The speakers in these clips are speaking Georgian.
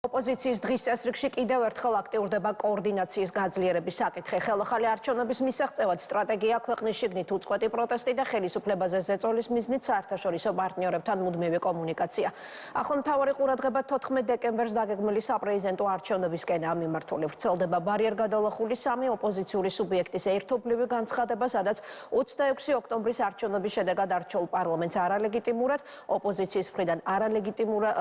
ოპოზიციის დღის წესრიგში კიდევ ერთხელ აქტიურდება კოორდინაციის გაძლიერების საკითხი. ხელახალი არჩევნების მისაღწევად სტრატეგია ქვეყნის შიგნით უწყვეტი პროტესტი და ხელისუფლებაზე ზეწოლის მიზნით საერთაშორისო პარტნიორებთან მუდმივი კომუნიკაცია. ახლა მთავარი ყურადღება 14 დეკემბერს დაგეგმილი საპრეზიდენტო არჩევნებისკენაა მიმართული. ვრცელდება ბარიერგადალახული სამი ოპოზიციური სუბიექტის ერთობლივი განცხადება, სადაც 26 ოქტომბრის არჩევნების შედეგად არჩეულ პარლამენტს არალეგიტიმურად, ოპოზიციის მხრიდან არალეგიტიმურად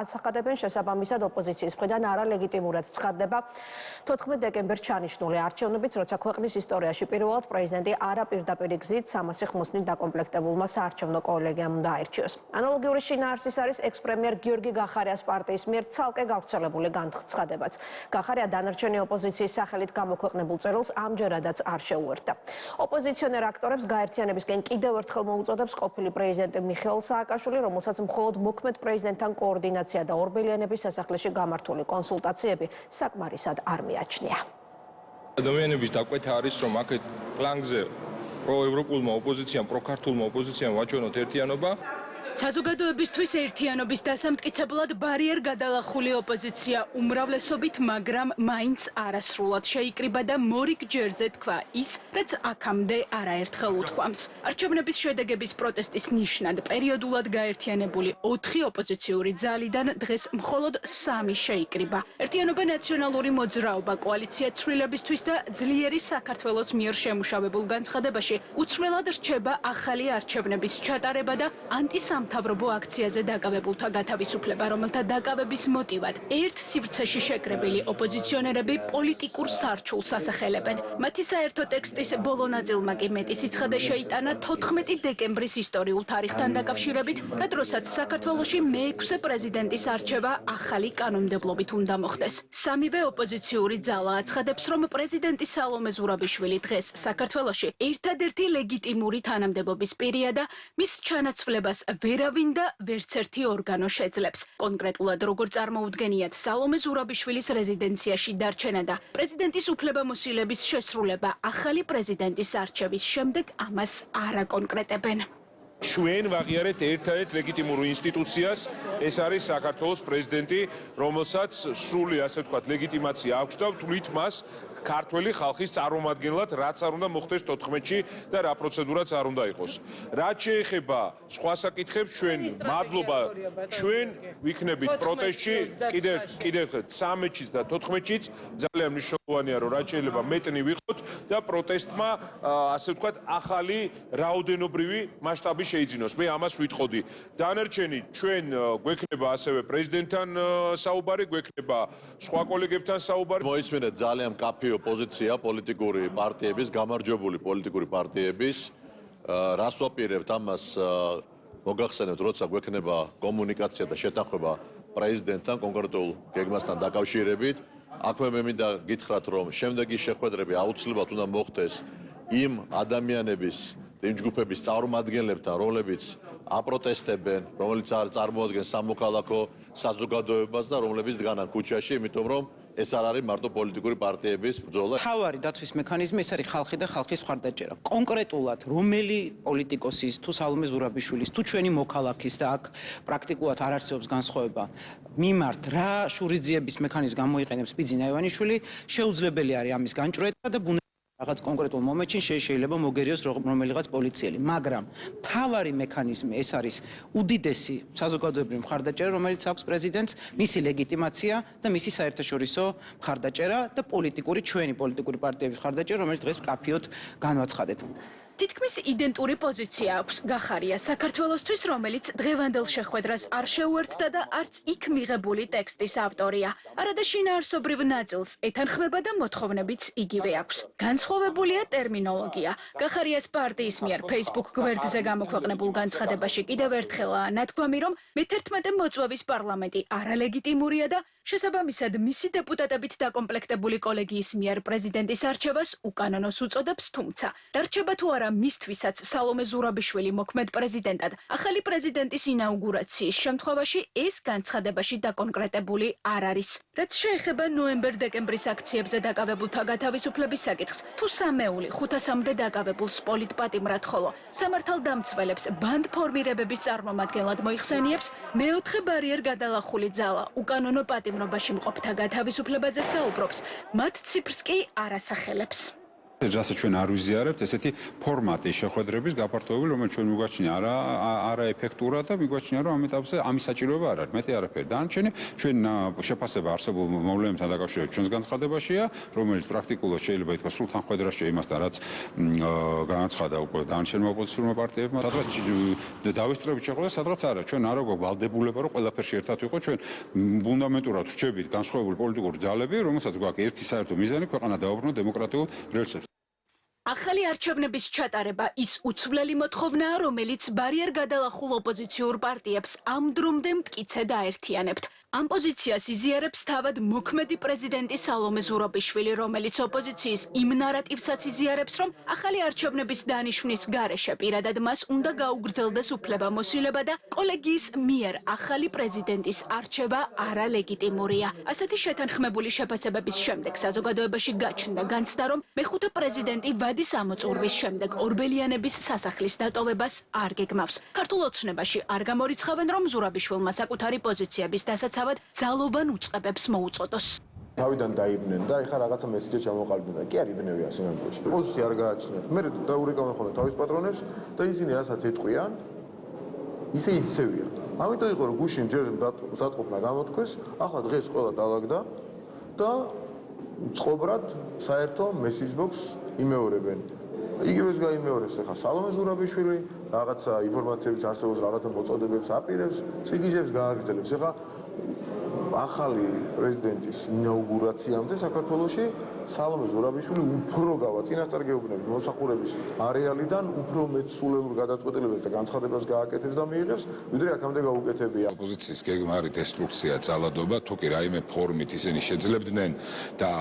ასახადებენ, შესაბამისად ოპოზიციის მხრიდან არალეგიტიმურად ცხადდება 14 დეკემბერს ჩანიშნული არჩევნებიც, როცა ქვეყნის ისტორიაში პირველად პრეზიდენტი არაპირდაპირი გზით 300 ხმოსნით დაკომპლექტებულმა საარჩევნო კოლეგიამ უნდა აირჩიოს. ანალოგიური შინაარსის არის ექს-პრემიერ გიორგი გახარიას პარტიის მიერ ცალკე გავრცელებული განცხადებაც. გახარია დანარჩენი ოპოზიციის სახელით გამოქვეყნებულ წერილს ამჯერადაც არ შეუერთდა. ოპოზიციონერ აქტორებს გაერთიანებისკენ კიდევ ერთხელ მოუწოდებს ყოფილი პრეზიდენტი მიხეილ სააკაშვილი, რომელსაც მხოლოდ მოქმედ პრეზიდენტთან კოორდინაცია და ორბელიანების სასახლეში გამართული კონსულტაციები საკმარისად არ მიაჩნია. ადამიანების დაკვეთა არის, რომ აქეთ პლანგზე პროევროპულმა ოპოზიციამ, პროქართულმა ოპოზიციამ ვაჩვენოთ ერთიანობა. საზოგადოებისთვის ერთიანობის დასამტკიცებლად ბარიერგადალახული ოპოზიცია უმრავლესობით, მაგრამ მაინც არასრულად შეიკრიბა და მორიგ ჯერზე თქვა ის, რაც აქამდე არაერთხელ უთქვამს. არჩევნების შედეგების პროტესტის ნიშნად პერიოდულად გაერთიანებული 4 ოპოზიციური ძალიდან დღეს მხოლოდ 3 შეიკრიბა. ერთიანობა ნაციონალური მოძრაობა კოალიცია ცვლილებისთვის და ძლიერი საქართველოს მიერ შემუშავებულ განცხადებაში უცვლელად რჩება ახალი არჩევნების ჩატარება და სამთავრობო აქციაზე დაკავებულთა გათავისუფლება, რომელთა დაკავების მოტივად ერთ სივრცეში შეკრებილი ოპოზიციონერები პოლიტიკურ სარჩულს ასახელებენ. მათი საერთო ტექსტის ბოლო ნაწილმა კი მეტი სიცხადე შეიტანა 14 დეკემბრის ისტორიულ თარიღთან დაკავშირებით, რა დროსაც საქართველოში მე-6 პრეზიდენტის არჩევა ახალი კანონმდებლობით უნდა მოხდეს. სამივე ოპოზიციური ძალა აცხადებს, რომ პრეზიდენტი სალომე ზურაბიშვილი დღეს საქართველოში ერთადერთი ლეგიტიმური თანამდებობის პირია და მის ჩანაცვლებას ვერავინ და ვერც ერთი ორგანო შეძლებს. კონკრეტულად როგორ წარმოუდგენიათ სალომე ზურაბიშვილის რეზიდენციაში დარჩენა და პრეზიდენტის უფლებამოსილების შესრულება ახალი პრეზიდენტის არჩევის შემდეგ ამას არ აკონკრეტებენ. ჩვენ ვაღიარეთ ერთ-ერთ ლეგიტიმურ ინსტიტუციას, ეს არის საქართველოს პრეზიდენტი, რომელსაც სრული, ასე ვთქვათ, ლეგიტიმაცია აქვს და თვლით მას ქართველი ხალხის წარმომადგენლად, რაც არ უნდა მოხდეს 14-ში და რა პროცედურაც არ უნდა იყოს. რაც შეეხება სხვა საკითხებს, ჩვენ მადლობა, ჩვენ ვიქნებით პროტესტში კიდევ 13-ში და 14-შიც ძალიან მნიშვნელოვანია, რომ რაც შეიძლება მეტნი ვიყოთ და პროტესტმა, ასე ვთქვათ, ახალი რაოდენობრივი მასშტაბი შეიძინოს. მე ამას ვიტყოდი. დანარჩენი ჩვენ გვექნება ასევე პრეზიდენტთან საუბარი, გვექნება სხვა კოლეგებთან საუბარი. მოისმინეთ ძალიან კაფე ოპოზიცია პოლიტიკური პარტიების, გამარჯვებული პოლიტიკური პარტიების, რას ვაპირებთ ამას მოგახსენებთ, როცა გვექნება კომუნიკაცია და შეთანხმება პრეზიდენტთან კონკრეტულ გეგმასთან დაკავშირებით. აქვე მე მინდა გითხრათ, რომ შემდეგი შეხვედრები აუცილებლად უნდა მოხდეს იმ ადამიანების იმ ჯგუფების წარმომადგენლებთან, რომლებიც აპროტესტებენ, რომელიც წარმოადგენს სამოქალაქო საზოგადოებას და რომლებიც დგანან ქუჩაში, იმიტომ რომ ეს არ არის მარტო პოლიტიკური პარტიების ბრძოლა. თავარი დაცვის მექანიზმი ეს არის ხალხი და ხალხის მხარდაჭერა. კონკრეტულად რომელი პოლიტიკოსის, თუ სალომე ზურაბიშვილის, თუ ჩვენი მოქალაქის და აქ პრაქტიკულად არ არსებობს განსხვავება მიმართ რა შურისძიების მექანიზმს გამოიყენებს ბიძინა ივანიშვილი, შეუძლებელი არის ამის განჭრედა და რაღაც კონკრეტულ მომენტში შეიძლება მოგერიოს რომელიღაც პოლიციელი, მაგრამ თავარი მექანიზმი ეს არის უდიდესი საზოგადოებრივი მხარდაჭერა, რომელიც აქვს პრეზიდენტს, მისი ლეგიტიმაცია და მისი საერთაშორისო მხარდაჭერა და ჩვენი პოლიტიკური პარტიების მხარდაჭერა, რომელიც დღეს კაფეოდ განვაცხადეთ. თითქმის იდენტური პოზიცია აქვს გახარიას საქართველოსთვის, რომელიც დღევანდელ შეხვედრას არ შეუერთდა და არც იქ მიღებული ტექსტის ავტორია. არადა შინაარსობრივ ნაწილს ეთანხმება და მოთხოვნებიც იგივე აქვს. განსხვავებულია ტერმინოლოგია. გახარიას პარტიის მიერ Facebook გვერდზე გამოქვეყნებულ განცხადებაში კიდევ ერთხელაა ნათქვამი, რომ მე-11 მოწვევის პარლამენტი არალეგიტიმურია და შესაბამისად მისი დეპუტატებით დაკომპლექტებული კოლეგიის მიერ პრეზიდენტის არჩევას უკანონოს უწოდებს, თუმცა დარჩება თუ არა მისთვისაც სალომე ზურაბიშვილი მოქმედ პრეზიდენტად. ახალი პრეზიდენტის ინაუგურაციის შემთხვევაში ეს განცხადებაში დაკონკრეტებული არ არის. რაც შეეხება ნოემბერ-დეკემბრის აქციებზე დაკავებულთა გათავისუფლების საკითხს, თუ სამეული 500-მდე დაკავებულს პოლიტპატიმრად ხოლო სამართალდამცველებს ბანდფორმირებების წარმომადგენლად მოიხსენიებს, მეოთხე ბარიერ გადალახული ძალა უკანონო პატიმრობაში მყოფთა გათავისუფლებაზე საუბრობს, მათ ციფრს კი არ ასახელებს. რასაც ჩვენ არ ვიზიარებთ, ესეთი ფორმატის შეხვედრების გაფართოებული, რომელიც ჩვენ მიგვაჩნია არაეფექტურად და მიგვაჩნია, რომ ამ ეტაპზე ამის საჭიროება არ არის. მეტი არაფერი. დანარჩენი ჩვენ შეფასება არსებულ მოვლენებთან დაკავშირებით ჩვენს განცხადებაშია, რომელიც პრაქტიკულად შეიძლება ითქვას სულ თანხმედრაშია იმასთან, რაც განაცხადა უკვე დანარჩენმა ოპოზიციურმა პარტიებმა. სადღაც დავესწრებით შეხვედრა, სადღაც არა. ჩვენ არ გვაქვს ვალდებულება, რომ ყველაფერში ერთად ვიყოთ. ჩვენ ფუნდამენტურად ვრჩებით განსხვავებული პოლიტიკური ძალები, რომელსაც გვაქვს ერთი საერთო მიზანი, ქვეყანა დაუბრუნოთ დემოკრატიულ რელსებს. ახალი არჩევნების ჩატარება ის უცვლელი მოთხოვნაა, რომელიც ბარიერ გადალახულ ოპოზიციურ პარტიებს ამ დრომდე მტკიცედ აერთიანებთ. ამ პოზიციას იზიარებს თავად მოქმედი პრეზიდენტი სალომე ზურაბიშვილი, რომელიც ოპოზიციის იმ ნარატივსაც იზიარებს, რომ ახალი არჩევნების დანიშვნის გარეშე პირადად მას უნდა გაუგრძელდეს უფლებამოსილება და კოლეგიის მიერ ახალი პრეზიდენტის არჩევა არალეგიტიმურია. ასეთი შეთანხმებული შეფასებების შემდეგ საზოგადოებაში გაჩნდა განცდა, რომ მეხუთე პრეზიდენტი ვადის ამოწურვის შემდეგ ორბელიანების სასახლის დატოვებას არ გეგმავს. ქართულ ოცნებაში არ გამორიცხავენ, რომ ზურაბიშვილმა საკუთარი პოზიციების დასაცავად ძალოვან უწყებებს მოუწოდოს. თავიდან დაიბნენ და ეხლა რაღაცა მესიჯი ჩამოყალიბდნენ და კი არ იბნევია სინამდვილეში. პოზიცია არ გააჩნიათ. მე დაურეკავენ ხოლმე თავის პატრონებს და ისინი რასაც ეტყვიან, ისე იქცევიან. ამიტომ იყო რომ გუშინ ჯერ სატყობნა გამოთქვეს, ახლა დღეს ყველა დაალაგდა და წყობრად საერთო message box იმეორებენ. იგივეს გაიმეორებს ახლა სალომე ზურაბიშვილი, რაღაცა ინფორმაციების არსებობს, რაღაცა მოწოდებებს აპირებს, სიგიჟებს გააგრძელებს. ახლა ახალი პრეზიდენტის ინაუგურაციამდე საქართველოში სალომე ზურაბიშვილი უფრო გავა წინასწარ გეუბნებით მოსახურების არეალიდან უფრო მეტ სულელურ გადაწყვეტილებებს და განცხადებას გააკეთებს და მიიღებს, ვიდრე აქამდე გაუკეთებია. ოპოზიციის გეგმარი დესტრუქცია, ძალადობა, თუ კი რაიმე ფორმით ისინი შეძლებდნენ და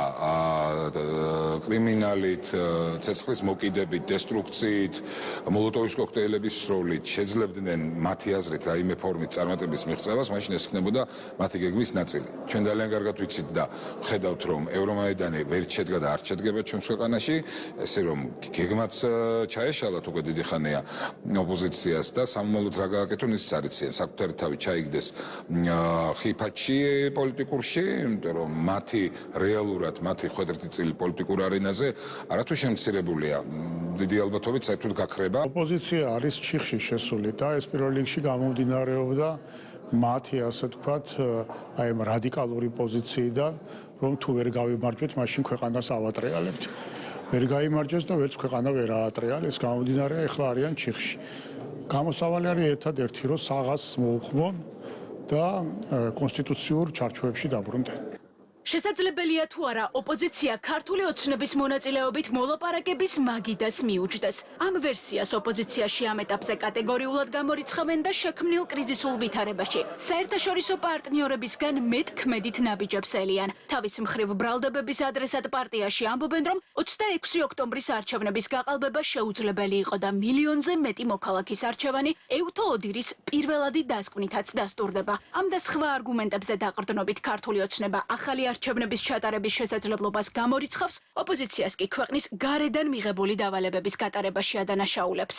კრიმინალით, ცეცხლის მოკიდებით, დესტრუქციით, მოლოტოვის კოქტეილების სროლით შეძლებდნენ მათი აზრით რაიმე ფორმით წარმატების მიღწევას, მაშინ ეს იქნებოდა მათი გეგმის ნაწილი. ჩვენ ძალიან კარგად ვიცით და ხედავთ, რომ ევრომაიდანი ვერ შედგა და არ შედგება ჩვენს ქვეყანაში, ესე რომ გეგმაც ჩაეშალათ უკვე დიდი ხანია ოპოზიციას და სამომავლოდ რა გააკეთონ ის არიციან, საკუთარი თავი ჩაიგდეს ხიფათში პოლიტიკურში, იმიტომ რომ მათი რეალურად მათი ხვედრითი წილი პოლიტიკურ არენაზე არათუ შემცირებულია, დიდი ალბათობით საერთოდ გაქრება. ოპოზიცია არის ჩიხში შესული და ეს პირველ რიგში გამომდინარეობდა მათი ასე ვთქვათ, აი ამ რადიკალური პოზიციიდან, რომ თუ ვერ გავიმარჯვეთ, მაშინ ქვეყანას ავატრიალებთ. ვერ გაიმარჯვეს და ვერც ქვეყანა ვერ აატრიალეს, გამომდინარეა ეხლა არიან ჩიხში. გამოსავალი არის ერთადერთი, რომ საღასს მოუხმონ და კონსტიტუციურ ჩარჩოებში დაბრუნდნენ. შესაძლებელია თუ არა ოპოზიცია ქართული ოცნების მონაწილეობით მოლაპარაკების მაგიდას მიუჯდეს. ამ ვერსიას ოპოზიციაში ამ ეტაპზე კატეგორიულად გამორიცხავენ და შექმნილ კრიზისულ ვითარებაში საერთაშორისო პარტნიორებისგან მეტ ქმედით ნაბიჯებს ელიან. თავის მხრივ ბრალდებების ადრესად პარტიაში ამბობენ, რომ 26 ოქტომბრის არჩევნების გაყალბება შეუძლებელი იყო და მილიონზე მეტი მოქალაქის არჩევანი ევთო ოდირის პირველადი დასკვნითაც დასტურდება. ამ და სხვა არგუმენტებზე დაყრდნობით ქართული ოცნება ახალი არჩევნების ჩატარების შესაძლებლობას გამორიცხავს, ოპოზიციას კი ქვეყნის გარედან მიღებული დავალებების გატარებაში ადანაშაულებს.